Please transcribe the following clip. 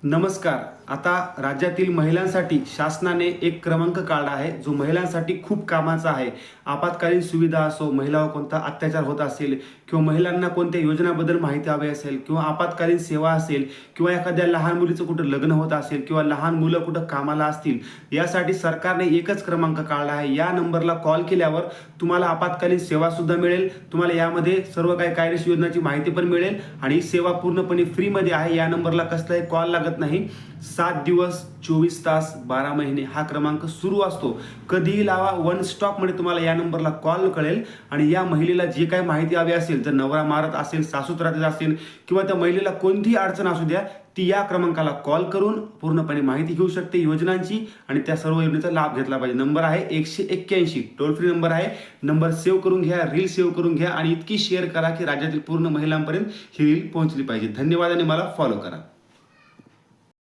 नमस्कार. आता राज्यातील महिलांसाठी शासनाने एक क्रमांक काढला आहे जो महिलांसाठी खूप कामाचा आहे. आपत्कालीन सुविधा असो, महिलांवर कोणता अत्याचार होत असेल किंवा महिलांना कोणत्या योजनाबद्दल माहिती हवी असेल किंवा आपत्कालीन सेवा असेल किंवा एखाद्या लहान मुलीचं कुठं लग्न होत असेल किंवा लहान मुलं कुठं कामाला असतील, यासाठी सरकारने एकच क्रमांक काढला आहे. या नंबरला कॉल केल्यावर तुम्हाला आपत्कालीन सेवा सुद्धा मिळेल. तुम्हाला यामध्ये सर्व काही कायदेशीर योजनांची माहिती पण मिळेल आणि सेवा पूर्णपणे फ्रीमध्ये आहे. या नंबरला कसलाही कॉल लागत नाही. 7 दिवस 24 तास 12 महिने हा क्रमांक सुरू असतो. कधीही लावा. वन स्टॉप मध्ये तुम्हाला या नंबरला कॉल कळेल आणि या महिलेला जी काही माहिती हवी असेल, जर नवरा मारत असेल, सासू त्रास असेल किंवा त्या महिलेला कोणतीही अडचण असू द्या, ती या क्रमांकाला कॉल करून पूर्णपणे माहिती घेऊ शकते योजनांची आणि त्या सर्व योजनेचा लाभ घेतला पाहिजे. नंबर आहे 181. टोल फ्री नंबर आहे. नंबर सेव्ह करून घ्या, रील सेव्ह करून घ्या आणि इतकी शेअर करा की राज्यातील पूर्ण महिलांपर्यंत ही रील पोहोचली पाहिजे. धन्यवाद आणि मला फॉलो करा.